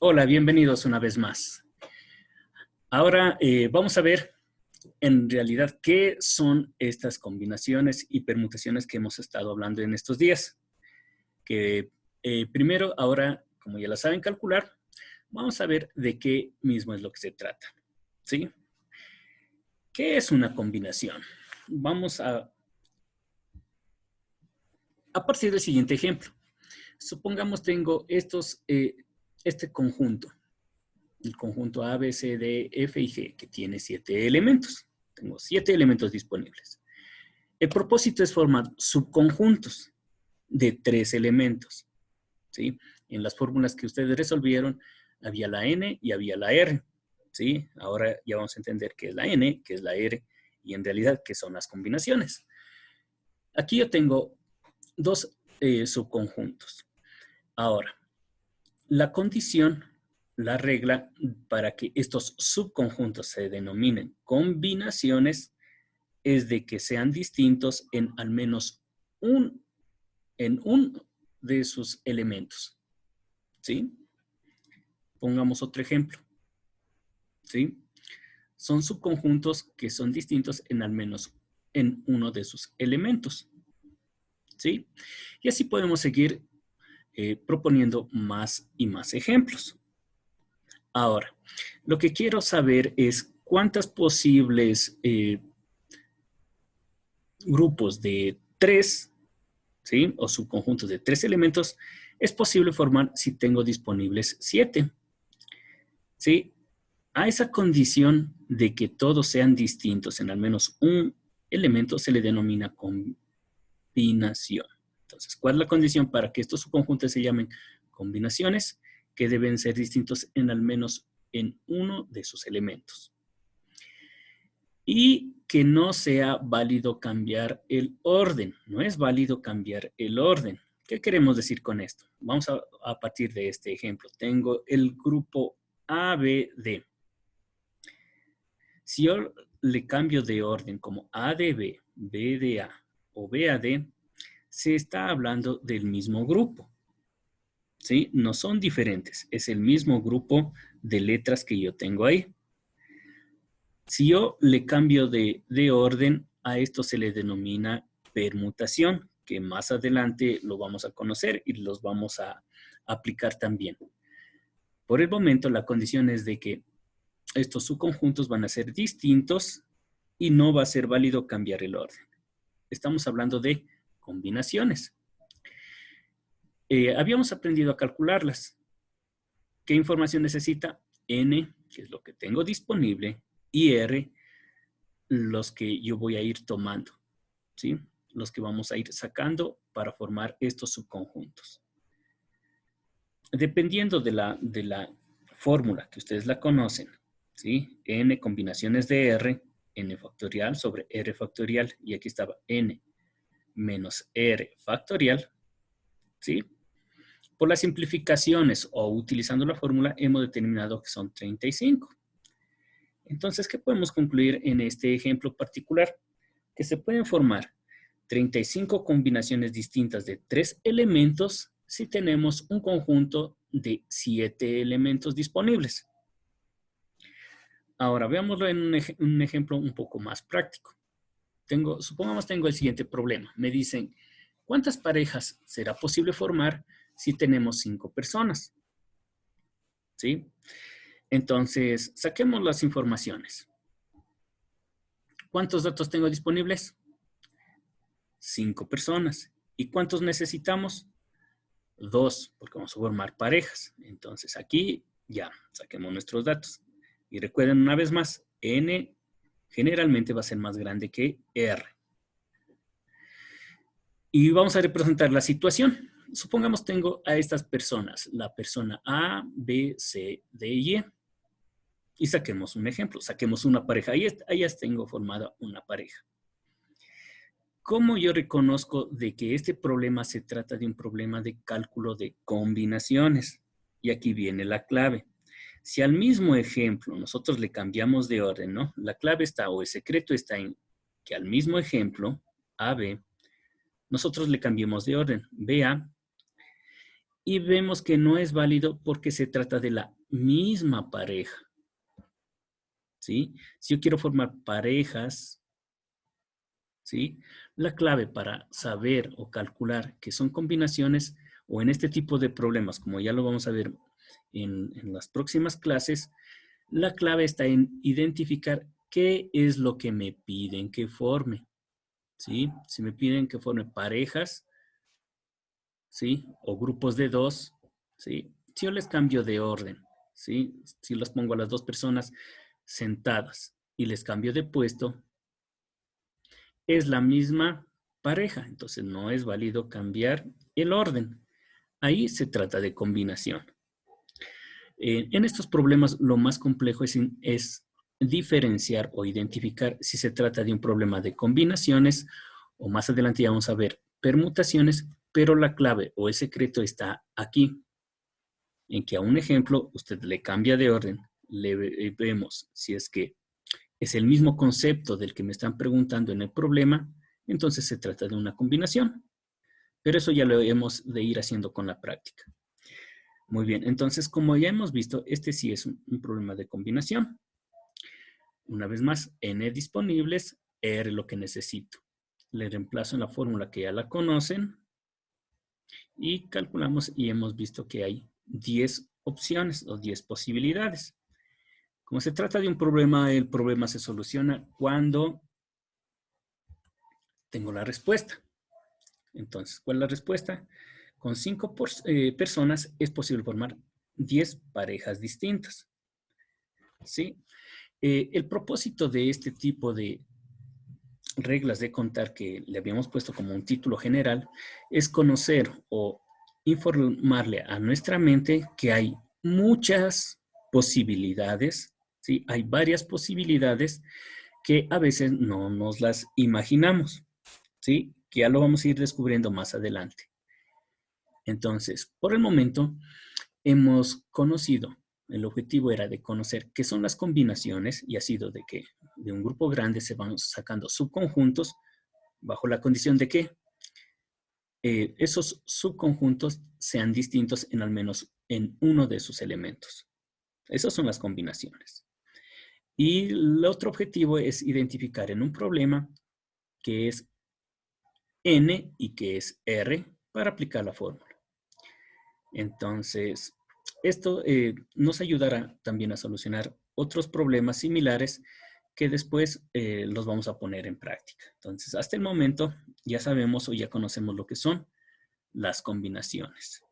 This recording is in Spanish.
Hola, bienvenidos una vez más. Ahora vamos a ver en realidad qué son estas combinaciones y permutaciones que hemos estado hablando en estos días. Que primero, ahora, como ya la saben calcular, vamos a ver de qué mismo es lo que se trata. ¿Sí? ¿Qué es una combinación? Vamos a partir del siguiente ejemplo. Supongamos tengo este conjunto. El conjunto A, B, C, D, F y G, que tiene 7 elementos. Tengo 7 elementos disponibles. El propósito es formar subconjuntos de 3 elementos. ¿Sí? En las fórmulas que ustedes resolvieron, había la N y había la R. ¿Sí? Ahora ya vamos a entender qué es la N, qué es la R, y en realidad qué son las combinaciones. Aquí yo tengo dos subconjuntos. Ahora, la condición, la regla para que estos subconjuntos se denominen combinaciones es de que sean distintos en al menos uno de sus elementos. ¿Sí? Pongamos otro ejemplo. ¿Sí? Son subconjuntos que son distintos en al menos en uno de sus elementos. ¿Sí? Y así podemos seguir proponiendo más y más ejemplos. Ahora, lo que quiero saber es cuántas posibles grupos de 3, ¿sí? O subconjuntos de 3 elementos es posible formar si tengo disponibles 7. ¿Sí? A esa condición de que todos sean distintos en al menos un elemento se le denomina combinación. Entonces, ¿cuál es la condición para que estos subconjuntos se llamen combinaciones? Que deben ser distintos en al menos en uno de sus elementos. Y que no sea válido cambiar el orden. No es válido cambiar el orden. ¿Qué queremos decir con esto? Vamos a partir de este ejemplo. Tengo el grupo A, B, D. Si yo le cambio de orden como A de B, B de A o B a D, se está hablando del mismo grupo. ¿Sí? No son diferentes. Es el mismo grupo de letras que yo tengo ahí. Si yo le cambio de orden, a esto se le denomina permutación, que más adelante lo vamos a conocer y los vamos a aplicar también. Por el momento, la condición es de que estos subconjuntos van a ser distintos y no va a ser válido cambiar el orden. Estamos hablando de combinaciones. Habíamos aprendido a calcularlas. ¿Qué información necesita? N, que es lo que tengo disponible, y R, los que yo voy a ir tomando, ¿sí? Los que vamos a ir sacando para formar estos subconjuntos. Dependiendo de la fórmula que ustedes la conocen, ¿sí? N combinaciones de R, N factorial sobre R factorial, y aquí estaba N menos R factorial, ¿sí? Por las simplificaciones o utilizando la fórmula hemos determinado que son 35. Entonces, ¿qué podemos concluir en este ejemplo particular? Que se pueden formar 35 combinaciones distintas de 3 elementos si tenemos un conjunto de 7 elementos disponibles. Ahora, veámoslo en un ejemplo un poco más práctico. Supongamos tengo el siguiente problema. Me dicen, ¿cuántas parejas será posible formar si tenemos 5 personas? ¿Sí? Entonces, saquemos las informaciones. ¿Cuántos datos tengo disponibles? 5 personas. ¿Y cuántos necesitamos? 2, porque vamos a formar parejas. Entonces, aquí ya saquemos nuestros datos. Y recuerden una vez más, N generalmente va a ser más grande que R. Y vamos a representar la situación. Supongamos tengo a estas personas, la persona A, B, C, D y E. Y saquemos un ejemplo, saquemos una pareja. Ahí ya tengo formada una pareja. ¿Cómo yo reconozco de que este problema se trata de un problema de cálculo de combinaciones? Y aquí viene la clave. Si al mismo ejemplo nosotros le cambiamos de orden, ¿no? La clave está, o el secreto está en que al mismo ejemplo, AB, nosotros le cambiemos de orden, BA, Y vemos que no es válido porque se trata de la misma pareja. ¿Sí? Si yo quiero formar parejas, ¿sí? La clave para saber o calcular que son combinaciones o en este tipo de problemas, como ya lo vamos a ver en las próximas clases, la clave está en identificar qué es lo que me piden que forme, ¿sí? Si me piden que forme parejas, ¿sí? O grupos de dos, ¿sí? Si yo les cambio de orden, ¿sí? Si los pongo a las dos personas sentadas y les cambio de puesto, es la misma pareja, entonces no es válido cambiar el orden. Ahí se trata de combinación. En estos problemas lo más complejo es diferenciar o identificar si se trata de un problema de combinaciones o más adelante ya vamos a ver permutaciones, pero la clave o el secreto está aquí, en que a un ejemplo usted le cambia de orden, vemos si es que es el mismo concepto del que me están preguntando en el problema, entonces se trata de una combinación. Pero eso ya lo hemos de ir haciendo con la práctica. Muy bien, entonces como ya hemos visto, este sí es un problema de combinación. Una vez más, n disponibles, r lo que necesito. Le reemplazo en la fórmula que ya la conocen y calculamos y hemos visto que hay 10 opciones o 10 posibilidades. Como se trata de un problema, el problema se soluciona cuando tengo la respuesta. Entonces, ¿cuál es la respuesta? Con 5 personas es posible formar 10 parejas distintas. ¿Sí? El propósito de este tipo de reglas de contar que le habíamos puesto como un título general es conocer o informarle a nuestra mente que hay muchas posibilidades, ¿sí? Hay varias posibilidades que a veces no nos las imaginamos, ¿sí? Que ya lo vamos a ir descubriendo más adelante. Entonces, por el momento, hemos conocido, el objetivo era de conocer qué son las combinaciones y ha sido de que de un grupo grande se van sacando subconjuntos bajo la condición de que esos subconjuntos sean distintos en al menos en uno de sus elementos. Esas son las combinaciones. Y el otro objetivo es identificar en un problema que es n y que es r para aplicar la fórmula. Entonces, esto nos ayudará también a solucionar otros problemas similares que después los vamos a poner en práctica. Entonces, hasta el momento ya sabemos o ya conocemos lo que son las combinaciones.